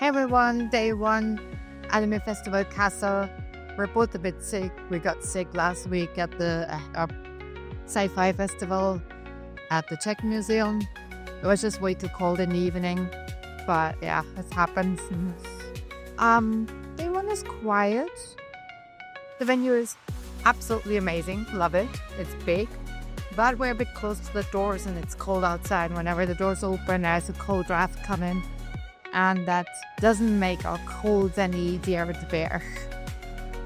Hey everyone, day one, Anime Festival Kassel. We're both a bit sick. We got sick last week at the sci-fi festival at the Czech Museum. It was just way too cold in the evening, but yeah, it happens. Day one is quiet. The venue is absolutely amazing. Love it. It's big, but we're a bit close to the doors and it's cold outside. Whenever the doors open, there's a cold draft coming, and that doesn't make our colds any easier to bear.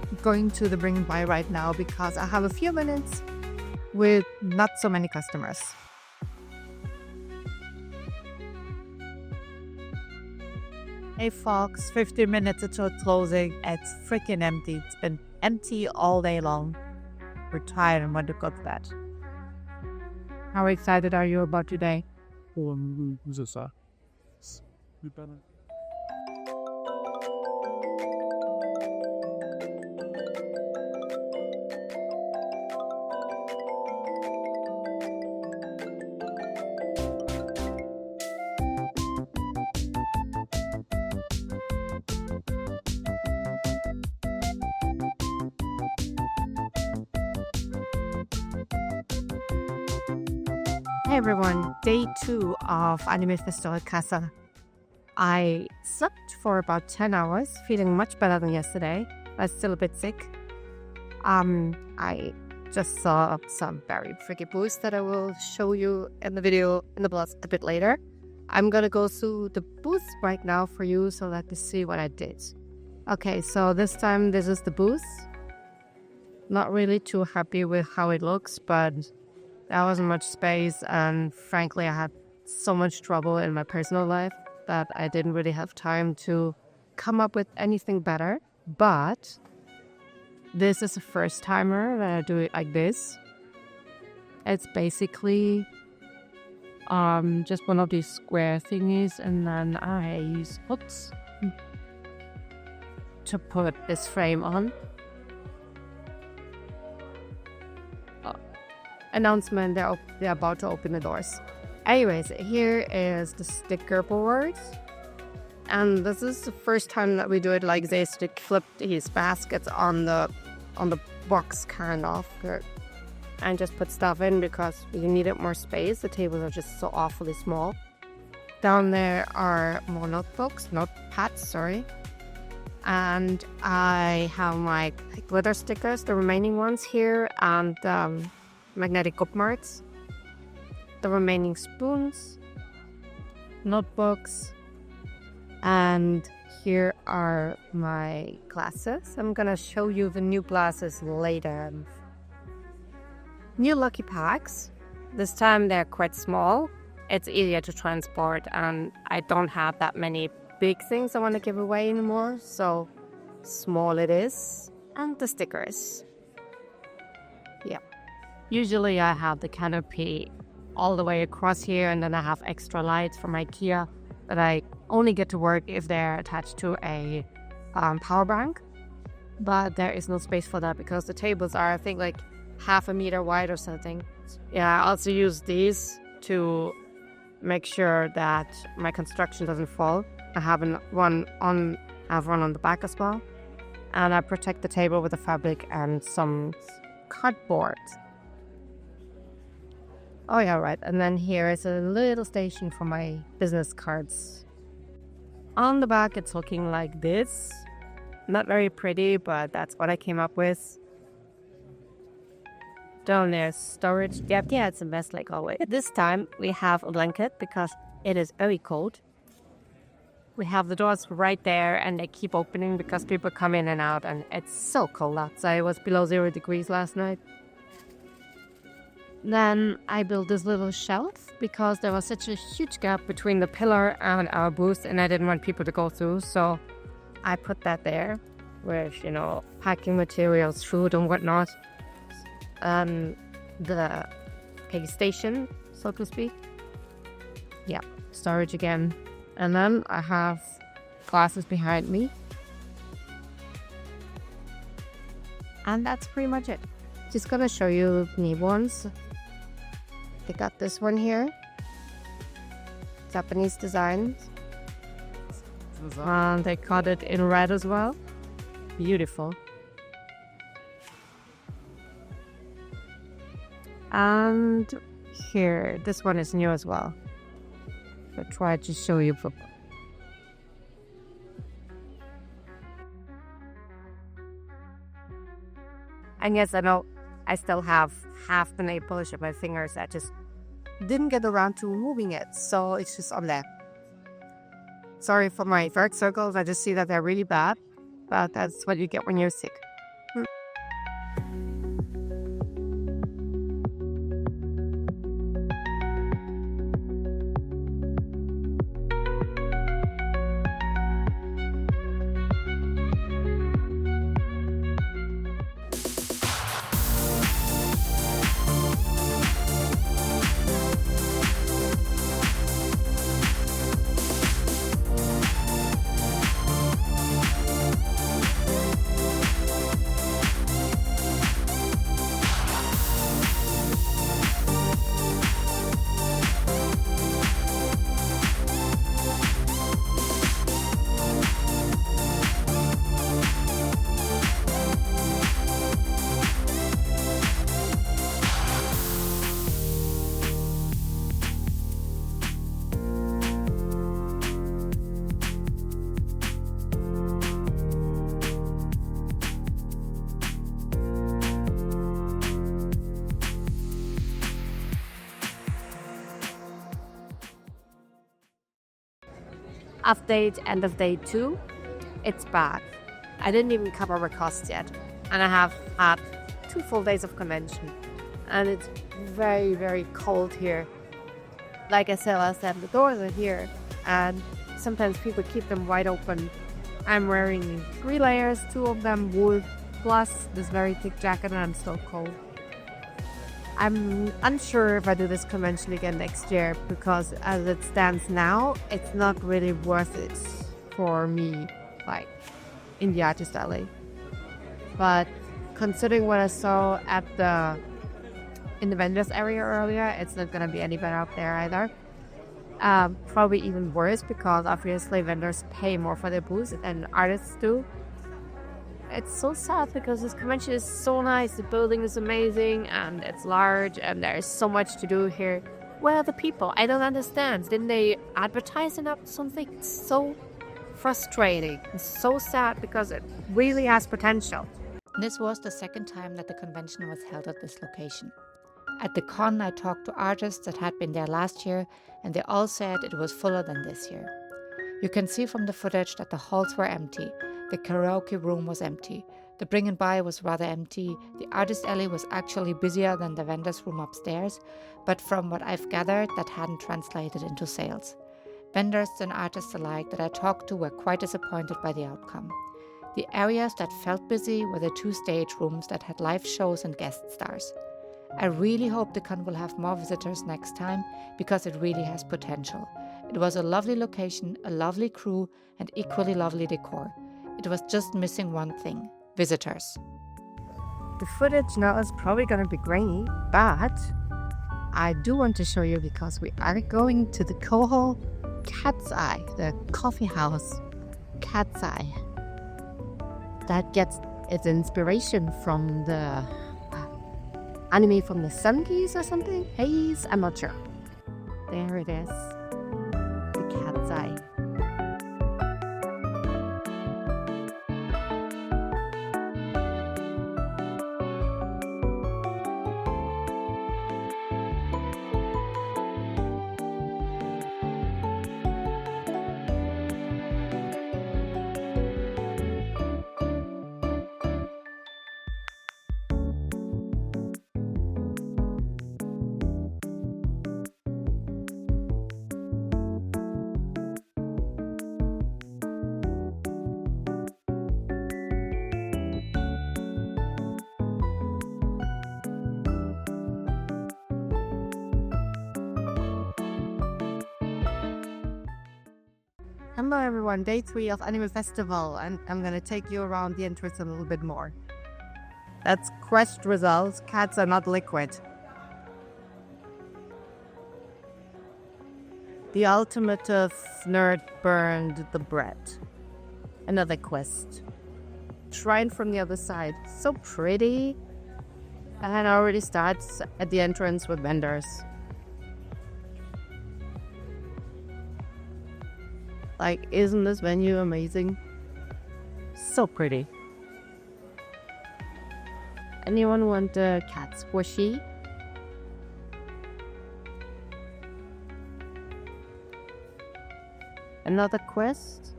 I'm going to the Bring and Buy right now because I have a few minutes with not so many customers. Hey folks, 15 minutes until closing. It's freaking empty. It's been empty all day long. We're tired and want to go to bed. How excited are you about today? Hey everyone, day 2 of Anime Festival Kassel. I slept for about 10 hours, feeling much better than yesterday, but still a bit sick. I just saw some very pretty booths that I will show you in the video in the blog a bit later. I'm gonna go through the booths right now for you so that you see what I did. Okay, so this time this is the booth. Not really too happy with how it looks, but there wasn't much space, and frankly I had so much trouble in my personal life that I didn't really have time to come up with anything better. But this is a first timer that I do it like this. It's basically just one of these square thingies, and then I use hooks to put this frame on. Announcement, they're about to open the doors. Anyways, here is the sticker board, and this is the first time that we do it like this, to flip these baskets on the box kind of, and just put stuff in because we needed more space. The tables are just so awfully small. Down there are more notepads, sorry. And I have my glitter stickers, the remaining ones here, and magnetic bookmarks, the remaining spoons, notebooks, and here are my glasses. I'm gonna show you the new glasses later. New lucky packs. This time they're quite small. It's easier to transport, and I don't have that many big things I want to give away anymore, so small it is. And the stickers. Yeah. Usually I have the canopy all the way across here, and then I have extra lights from IKEA that I only get to work if they're attached to a power bank. But there is no space for that because the tables are, I think, like half a meter wide or something. Yeah, I also use these to make sure that my construction doesn't fall. I have one on the back as well. And I protect the table with a fabric and some cardboard. Oh yeah, right. And then here is a little station for my business cards. On the back, it's looking like this. Not very pretty, but that's what I came up with. Down there's storage. Yeah, it's a mess like always. This time we have a blanket because it is very cold. We have the doors right there, and they keep opening because people come in and out, and it's so cold outside. It was below 0 degrees last night. Then I built this little shelf because there was such a huge gap between the pillar and our booth, and I didn't want people to go through, so I put that there with, packing materials, food and whatnot. The pay station, so to speak. Yeah, storage again. And then I have glasses behind me. And that's pretty much it. Just gonna show you new ones. They got this one here. Japanese design. And they cut it in red as well. Beautiful. And here, this one is new as well. So try to show you. And yes, I know I still have half the nail polish on my fingers. I just didn't get around to removing it, so it's just on there. Sorry for my dark circles. I just see that they're really bad, but that's what you get when you're sick. Update end of day 2. It's bad. I didn't even cover my costs yet, and I have had 2 full days of convention, and it's very, very cold here. Like I said last time, the doors are here, and sometimes people keep them wide open. I'm wearing 3 layers, 2 of them wool, plus this very thick jacket, and I'm still cold. I'm unsure if I do this convention again next year, because as it stands now, it's not really worth it for me, like in the Artist Alley. But considering what I saw in the vendors area earlier, it's not gonna be any better up there either. Probably even worse, because obviously vendors pay more for their booths than artists do. It's so sad because this convention is so nice. The building is amazing and it's large and there's so much to do here. Where are the people? I don't understand. Didn't they advertise enough? Something so frustrating and so sad because it really has potential. This was the second time that the convention was held at this location. At the con, I talked to artists that had been there last year, and they all said it was fuller than this year. You can see from the footage that the halls were empty. The karaoke room was empty. The bring and buy was rather empty. The artist alley was actually busier than the vendors room upstairs, but from what I've gathered, that hadn't translated into sales. Vendors and artists alike that I talked to were quite disappointed by the outcome. The areas that felt busy were the 2 stage rooms that had live shows and guest stars. I really hope the con will have more visitors next time, because it really has potential. It was a lovely location, a lovely crew, and equally lovely decor. It was just missing one thing: visitors. The footage now is probably going to be grainy, but I do want to show you because we are going to the CoHo Cat's Eye, the coffee house Cat's Eye. That gets its inspiration from the anime from the 70s or something? Haze? I'm not sure. There it is. The Cat's Eye. Hello everyone, day 3 of Anime Festival, and I'm gonna take you around the entrance a little bit more. That's quest results, cats are not liquid. The ultimate nerd burned the bread. Another quest. Shrine from the other side. So pretty. And it already starts at the entrance with vendors. Like, isn't this venue amazing? So pretty. Anyone want a cat squishy? Another quest?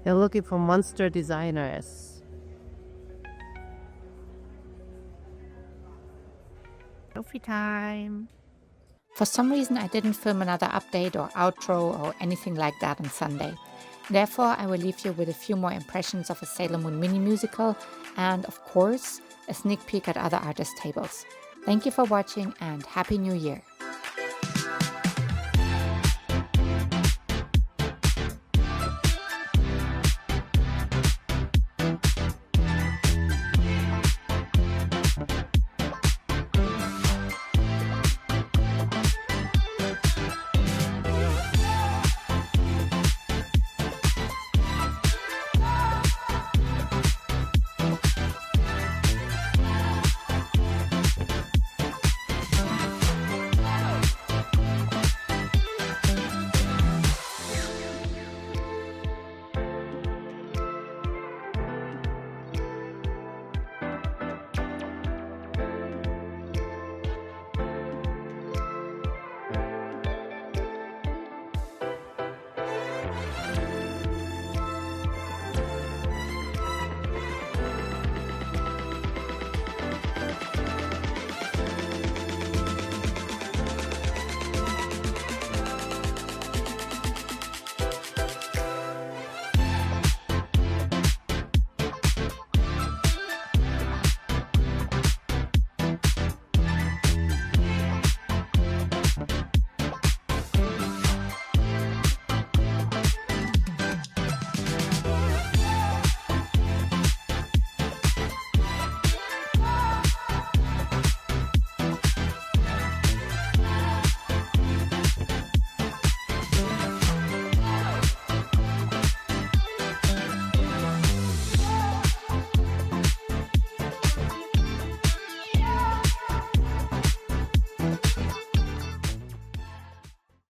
They're looking for monster designers. Selfie time. For some reason, I didn't film another update or outro or anything like that on Sunday. Therefore, I will leave you with a few more impressions of a Sailor Moon mini musical and, of course, a sneak peek at other artist tables. Thank you for watching and Happy New Year!